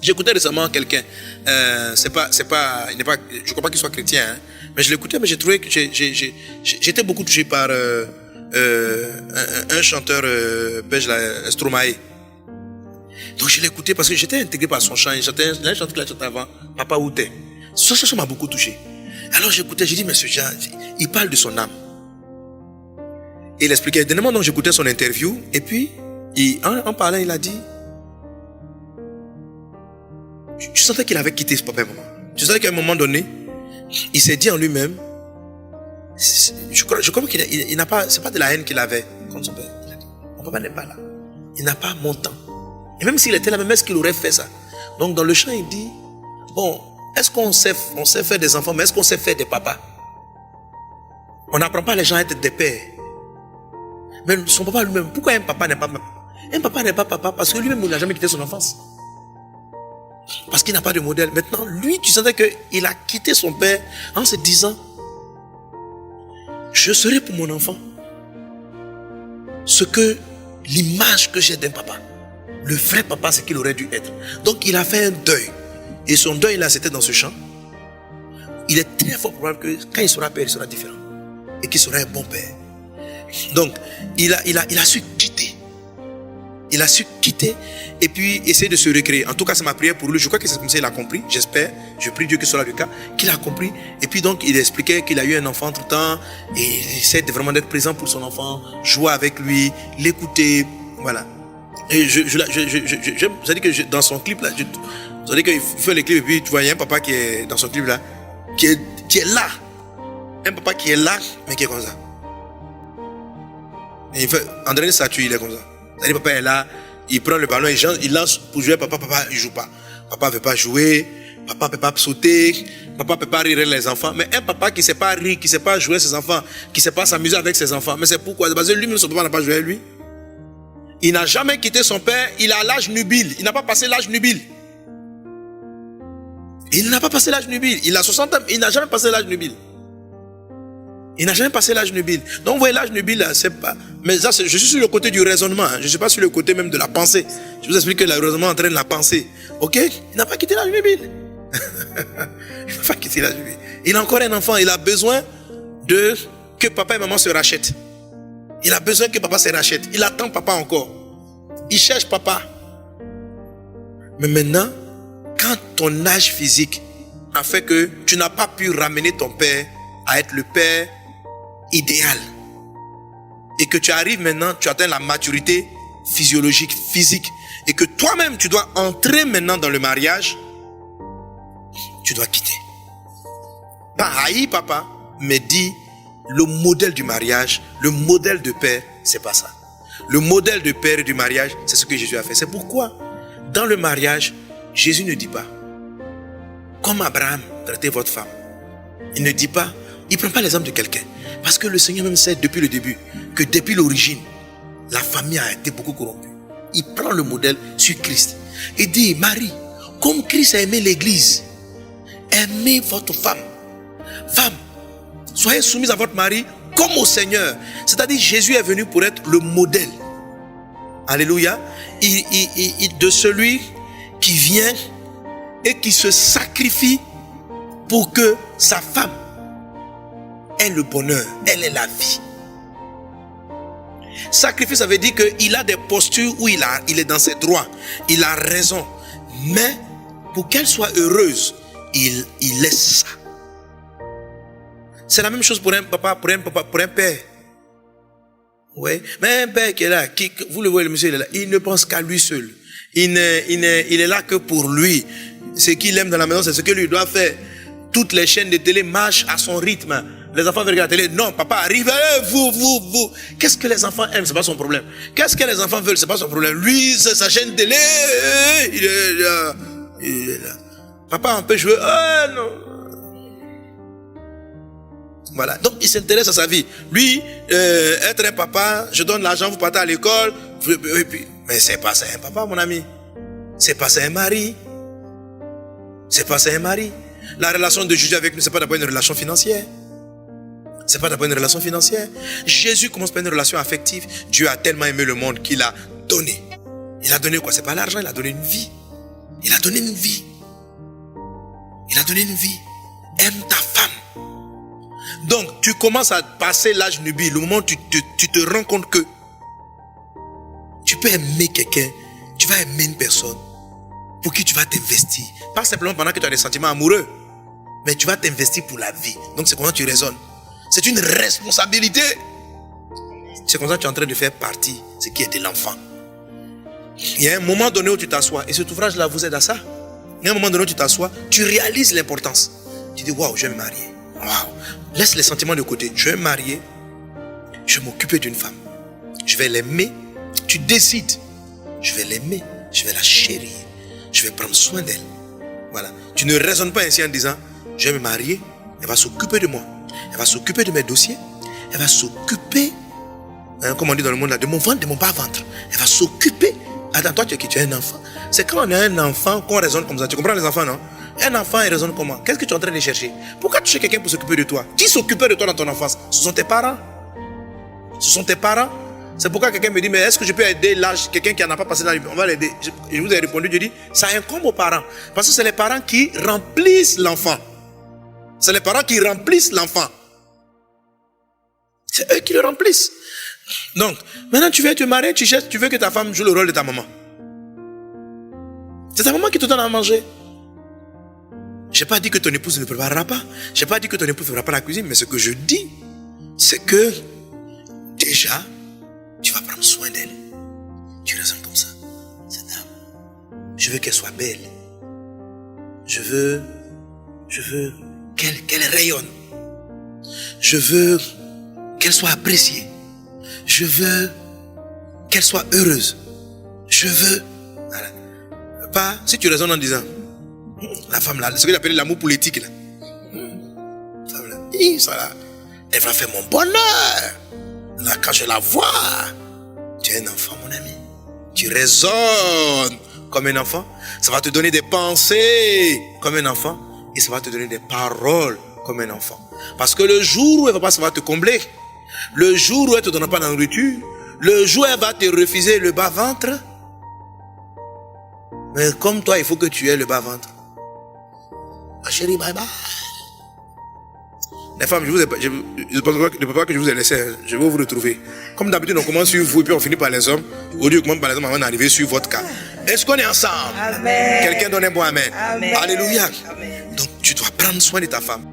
J'écoutais récemment quelqu'un, je crois pas qu'il soit chrétien, hein, mais je l'écoutais, mais j'ai trouvé que j'étais beaucoup touché par un chanteur belge, Stromae. Donc je l'écoutais parce que j'étais intégré par son chant. Il chantait un chant qu'il a chanté avant, Papa où t'es. Ce chant m'a beaucoup touché. Alors j'écoutais, j'ai dit, mais ce Jean, il parle de son âme. Et il expliquait. Dernièrement, donc j'écoutais son interview, et puis, en parlant, il a dit, tu sentais qu'il avait quitté ce papa et maman. Tu sentais qu'à un moment donné, il s'est dit en lui-même, je crois qu'il n'a pas, c'est pas de la haine qu'il avait contre son père. Il a dit, mon papa n'est pas là. Il n'a pas mon temps. Et même s'il était là, même est-ce qu'il aurait fait ça? Donc dans le chant, il dit, bon, est-ce qu'on sait faire des enfants, mais est-ce qu'on sait faire des papas? On n'apprend pas les gens à être des pères. Mais son papa lui-même, pourquoi un papa n'est pas papa? Un papa n'est pas papa parce que lui-même, il n'a jamais quitté son enfance. Parce qu'il n'a pas de modèle. Maintenant, lui, tu sentais qu'il a quitté son père en se disant, je serai pour mon enfant ce que l'image que j'ai d'un papa. Le vrai papa, c'est qu'il aurait dû être. Donc, il a fait un deuil. Et son deuil, là, c'était dans ce champ. Il est très fort probable que quand il sera père, il sera différent. Et qu'il sera un bon père. Donc, il a su quitter. Il a su quitter et puis essayer de se recréer. En tout cas, c'est ma prière pour lui. Je crois que c'est comme ça qu'il a compris. J'espère. Je prie Dieu que ce soit le cas. Qu'il a compris. Et puis donc, il expliquait qu'il a eu un enfant entre-temps. Et il essaie vraiment d'être présent pour son enfant. Jouer avec lui. L'écouter. Voilà. Et je dit que dans son clip là, vous dit qu'il fait le clip et puis tu vois, il y a un papa qui est dans son clip là, qui est là. Un papa qui est là, mais qui est comme ça. Et il fait, en dernier statut, il est comme ça. C'est-à-dire, papa est là, il prend le ballon, il lance pour jouer, papa, il joue pas. Papa ne veut pas jouer, papa ne peut pas sauter, papa ne peut pas rire les enfants. Mais un papa qui ne sait pas rire, qui ne sait pas jouer ses enfants, qui ne sait pas s'amuser avec ses enfants, mais c'est pourquoi? Parce que lui-même, son papa n'a pas joué avec lui. Il n'a jamais quitté son père, il a l'âge nubile. Il n'a pas passé l'âge nubile. Il n'a pas passé l'âge nubile. Il a 60 ans, il n'a jamais passé l'âge nubile. Il n'a jamais passé l'âge nubile. Donc, vous voyez, l'âge nubile, c'est pas. Mais ça, je suis sur le côté du raisonnement. Je ne suis pas sur le côté même de la pensée. Je vous explique que le raisonnement entraîne la pensée. Ok? Il n'a pas quitté l'âge nubile. Il n'a pas quitté l'âge nubile. Il a encore un enfant. Il a besoin que papa et maman se rachètent. Il a besoin que papa se rachète. Il attend papa encore. Il cherche papa. Mais maintenant, quand ton âge physique a fait que tu n'as pas pu ramener ton père à être le père idéal, et que tu arrives maintenant, tu atteins la maturité physiologique, physique, et que toi-même tu dois entrer maintenant dans le mariage, tu dois quitter. Pas haïr papa, mais dis le modèle du mariage, le modèle de père, c'est pas ça. Le modèle de père et du mariage, c'est ce que Jésus a fait. C'est pourquoi, dans le mariage, Jésus ne dit pas, comme Abraham, traitez votre femme. Il ne dit pas, il ne prend pas l'exemple de quelqu'un. Parce que le Seigneur même sait depuis le début, que depuis l'origine, la famille a été beaucoup corrompue. Il prend le modèle sur Christ. Et dit, Marie, comme Christ a aimé l'église, aimez votre femme. Femme, soyez soumise à votre mari comme au Seigneur. C'est-à-dire, Jésus est venu pour être le modèle. Alléluia. De celui qui vient et qui se sacrifie pour que sa femme ait le bonheur, elle est la vie. Sacrifice, ça veut dire qu'il a des postures où il est dans ses droits, il a raison. Mais pour qu'elle soit heureuse, il laisse ça. C'est la même chose pour un papa, pour un père. Oui, mais un père qui est là, vous le voyez, le monsieur, il est là, il ne pense qu'à lui seul. Il est là que pour lui. Ce qu'il aime dans la maison, c'est ce que lui doit faire. Toutes les chaînes de télé marchent à son rythme. Les enfants veulent regarder la télé. Non, papa, arrive, vous. Qu'est-ce que les enfants aiment? C'est pas son problème. Qu'est-ce que les enfants veulent? C'est pas son problème. Lui, c'est sa chaîne télé. Il est là. Papa, on peut jouer. Ah non. Voilà. Donc, il s'intéresse à sa vie. Lui, être un papa, je donne l'argent, vous partez à l'école. Mais c'est pas ça un papa, mon ami. C'est pas ça un mari. C'est pas ça un mari. La relation de Jésus avec nous, c'est pas d'abord une relation financière. C'est pas d'abord une relation financière. Jésus commence par une relation affective. Dieu a tellement aimé le monde qu'il a donné. Il a donné quoi? C'est pas l'argent, il a donné une vie. Il a donné une vie. Il a donné une vie. Aime ta femme. Donc, tu commences à passer l'âge nubile. Au moment où tu te rends compte que tu peux aimer quelqu'un, tu vas aimer une personne pour qui tu vas t'investir. Pas simplement pendant que tu as des sentiments amoureux, mais tu vas t'investir pour la vie. Donc, c'est comment tu raisonnes. C'est une responsabilité. C'est comme ça que tu es en train de faire partie de ce qui est de l'enfant. Il y a un moment donné où tu t'assois, et cet ouvrage-là vous aide à ça. Il y a un moment donné où tu t'assois, tu réalises l'importance. Tu dis, waouh, je vais me marier. Waouh. Laisse les sentiments de côté. Je vais me marier, je vais m'occuper d'une femme. Je vais l'aimer. Tu décides. Je vais l'aimer, je vais la chérir, je vais prendre soin d'elle. Voilà. Tu ne raisonnes pas ainsi en disant, je vais me marier, elle va s'occuper de moi. Elle va s'occuper de mes dossiers. Elle va s'occuper, comme on dit dans le monde là, de mon ventre, de mon bas-ventre. Elle va s'occuper. Attends, toi, tu es un enfant. C'est quand on a un enfant qu'on raisonne comme ça. Tu comprends les enfants, non? Un enfant, il raisonne comment? Qu'est-ce que tu es en train de chercher? Pourquoi tu cherches quelqu'un pour s'occuper de toi? Qui s'occupait de toi dans ton enfance? Ce sont tes parents. Ce sont tes parents. C'est pourquoi quelqu'un me dit, mais est-ce que je peux aider l'âge, quelqu'un qui n'a pas passé l'âge? On va l'aider. Je vous ai répondu, je dis, ça incombe aux parents. Parce que c'est les parents qui remplissent l'enfant. C'est les parents qui remplissent l'enfant. C'est eux qui le remplissent. Donc, maintenant tu viens te marier, tu cherches, tu veux que ta femme joue le rôle de ta maman. C'est ta maman qui te donne à manger. Je n'ai pas dit que ton épouse ne préparera pas. Je n'ai pas dit que ton épouse ne fera pas la cuisine. Mais ce que je dis, c'est que déjà, tu vas prendre soin d'elle. Tu raisonnes comme ça. Cette dame, je veux qu'elle soit belle. Je veux qu'elle rayonne. Je veux qu'elle soit appréciée. Je veux qu'elle soit heureuse. Je veux... Voilà. Pas, si tu raisonnes en disant, la femme là, ce que j'appelle l'amour politique là. La femme là, ça là, elle va faire mon bonheur. Là, quand je la vois, tu es un enfant, mon ami. Tu raisonnes comme un enfant. Ça va te donner des pensées comme un enfant. Et ça va te donner des paroles comme un enfant. Parce que le jour où elle va pas savoir te combler, le jour où elle ne te donnera pas de nourriture, le jour où elle va te refuser le bas-ventre, mais comme toi, il faut que tu aies le bas-ventre. Ma chérie, bye bye. Les femmes, je ne pense pas que je vous ai laissé. Je vais vous retrouver. Comme d'habitude, on commence sur vous et puis on finit par les hommes. Au lieu de commencer par les hommes avant d'arriver sur votre cas. Est-ce qu'on est ensemble? Amen. Quelqu'un donne un bon amen. Amen. Alléluia. Amen. Donc, tu dois prendre soin de ta femme.